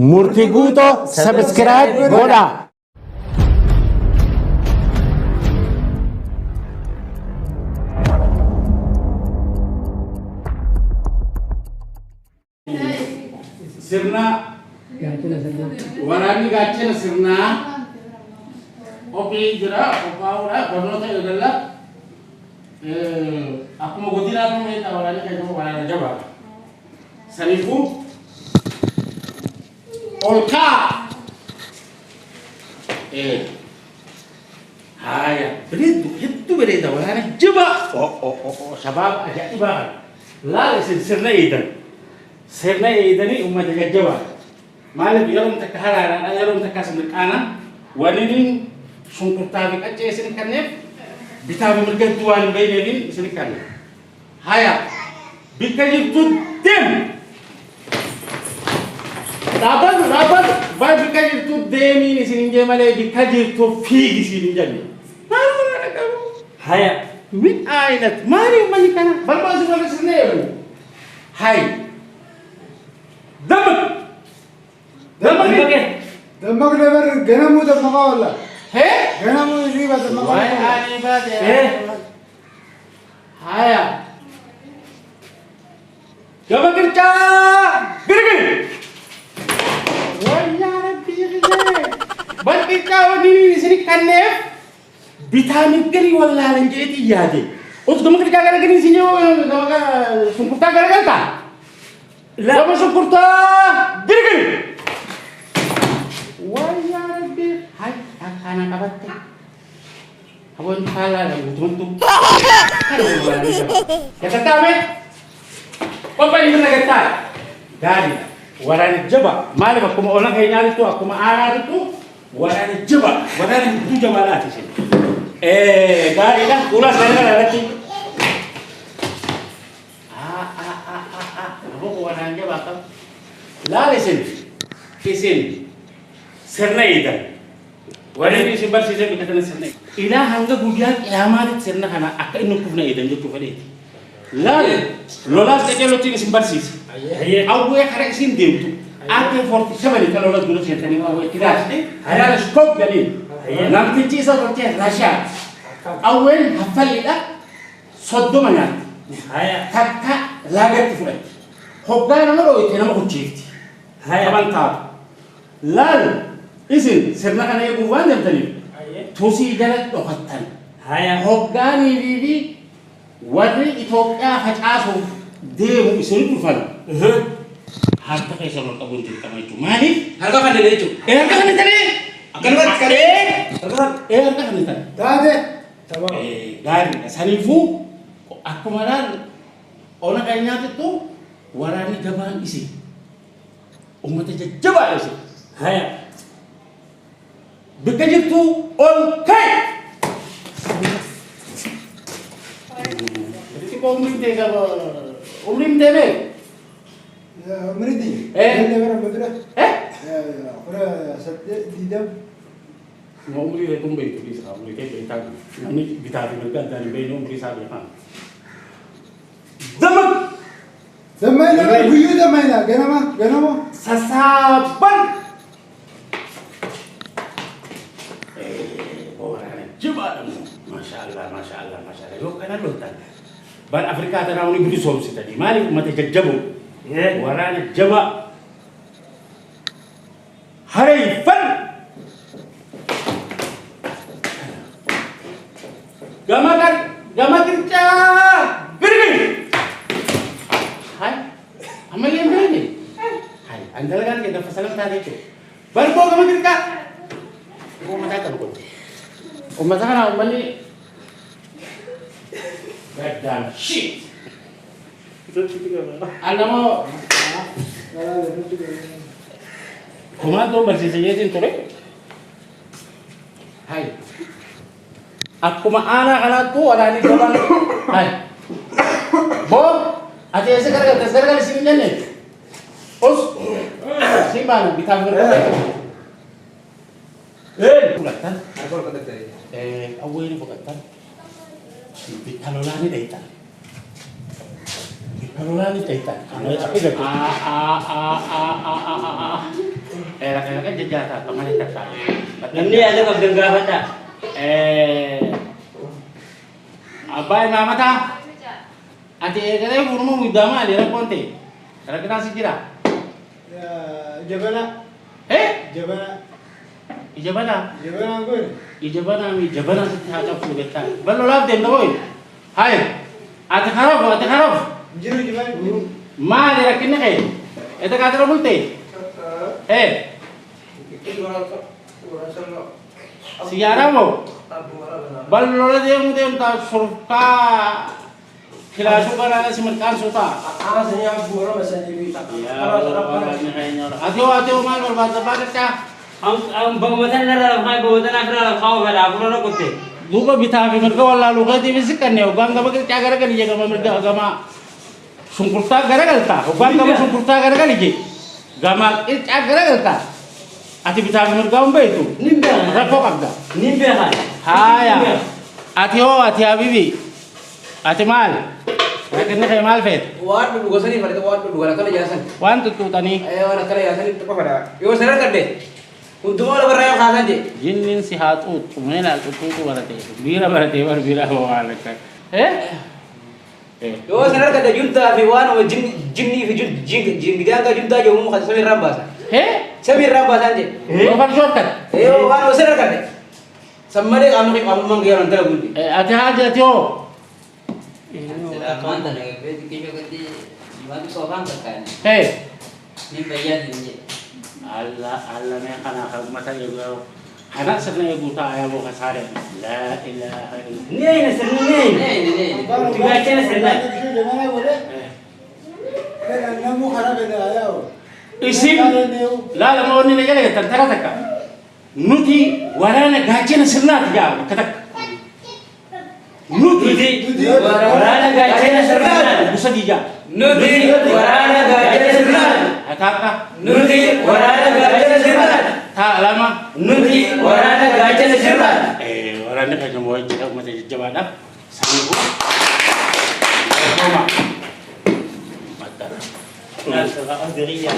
murtii guutoo sabiskiraayib godhaa. Sirna waraanni gaachana sirnaa kophee jira qophaa'uudha barnoota eegalla akkuma godinaa kun meeshaa waraanni kan waraana jabaa saniifuu ol kaa haya bereedu hedduu bereeda waraana jabaa shabaab ajaa'ibaa laala isin sirna eedan sirna eedanii ummata jajjabaa maaliif yeroon takka haraaraadha yeroon takka asirqaana waliin shunkurtaa fi qaccee isin kanneef bitaa fi mirgattuu waan hin beekneefiin isin kanne haya bikka jirtu deem dhaabbatu baay'ee bikka jirtu deemiin isin hin jee malee bikka jirtu fiigi isin hin jenne haya min aayinat maali ummanni kana barbaasi wala sirna eegu hay دمك نبر جنمو دمك ولا هي جنمو ريبة دمك ولا ريبة هي هيا جابك كرتا برجل ويا ربي غير بس كرتا ودي سني كنف فيتامين كري ولا لنجيتي يادي وش دمك كرتا كذا كني سنيو دمك سنكتا كذا كذا لا مش كرتا برجل ويا ربي هاي أنا كبرت أبون حالا لمتونتو كذا تعمل apa ini nak kata dari warna jaba malah aku mau orang kaya itu aku mau arah itu warna jaba itu jaba lah sih dari dah ulas dari mana lagi aku warna jaba kan lalu isin serna itu warna ini simpan sisa kita kena serna ilah hangga budiak kiamat serna karena akak ini kufna itu jatuh pada itu lalu lolas kecil lo tinggal simpan sisa aku yang karek sindim tu AK-47 kalau lo dulu saya tadi mau kiras ada skop jadi nanti cisa seperti Russia awal hafal itu soddo mana kakak lagat itu hogga nama lo itu nama kucing kapan tahu lalu isin serna kana yang bukan yang tadi tusi jalan dokatan hogga ni bibi warri Ethiopia facasu demu isin tufan harta kayak sama kabun cerita itu mani harta kan dari itu harta kan dari akan buat kare harta kan dari tadi sama dari sanifu aku malah orang kayaknya itu warani jabaan isi umat aja jabaan isi haya bekerja tu okay jadi kau umri apa umri deh مريدي ايه اللي ورا بدرة ايه ورا سد ديدم عمري itu begitu bisa umri kayak bintang ini kita berikan dari bayi umri saya kan zaman دمينا بيو دمينا جنما sasaban orang jebak masya Allah lo kan lo tan ban Afrika tanah ini beri solusi tadi mari umat jajabu warna jaba harifan gama kerja gini hai amal yang berani hai andal kan kita pesan tadi itu baru kau gama kerja kau macam apa kau umat sana umali goddamn shit Anda mau Kumato bersih saja tuh Hai aku maana kana tuh ada di jalan hai Bob ada sekarang di sini nih us simpan kita berapa bukan aku kata tadi aku ini bukan kalau lari deh kalau lari deh tapi Rakan jajata pamane takta. Namni ada kabdan gafata. Abay mamata. Ati egale burmo mudama ali rakonte. Rakna sikira. Jabana. Jabana. Jabana gue. Ijabana sitti haja fudeta. Ballo lab dem doy. Hay. Ati kharab. Jiru jabana. Ma ali rakinne kay. Eta kadra bulte. Siyara mo. Ballo la dem ta surka. Khilashu kana simarkan suta. Atio mal berbahasa ka. Ang bangmatan na lang, may bangmatan na lang kau pada aku na kutte. Lupa bita fi mereka wala luka di bisikan ne ugang gama kya gara kali jaga mereka agama sungkurta gara galta ugang gama sungkurta gara kali je gama kya gara galta ati bita fi mereka umbe itu Nimbe rapo agda nimbe ha. haya ati habibi ati mal rakan ne mal fet Waat dulu sani pada waat dulu kalau jelasan. wan tu tani Ayo orang kalau jelasan itu apa pada? Yo serar kade. Untuk orang beraya khasan je. jinnin sihatut tumela tu barate bira ho alaka Yo serar kade junta fi wan wa jinni fi jin dia ka junta je umum khasan rambas. Samir rambas anje. Bukan shortcut. Yo wan serar kade. Sammade amri amang ge orang teragundi. Ati haja tio. Sudah mantan lagi, kita ganti bantu sopan kan. Nimbe ya dinje. Allah ne kana ka mata yugo hana sarna yugo ta aya bo kasare la ilaha illallah Nih serna nih. Tiga cina serna. Jabana boleh. Namu kharab है आया हो. isim la mo ni ne gele tan tarata nuti warana gachena sirna tiga kata nuti Warana gajah serna. bisa dija Nuti warana gajah serna. kata Nuti warana gajah serna. ta lama Nuti warana gajah serna. warana ka mo jika mata jabana sangu Roma mata Nah, sekarang diri ya.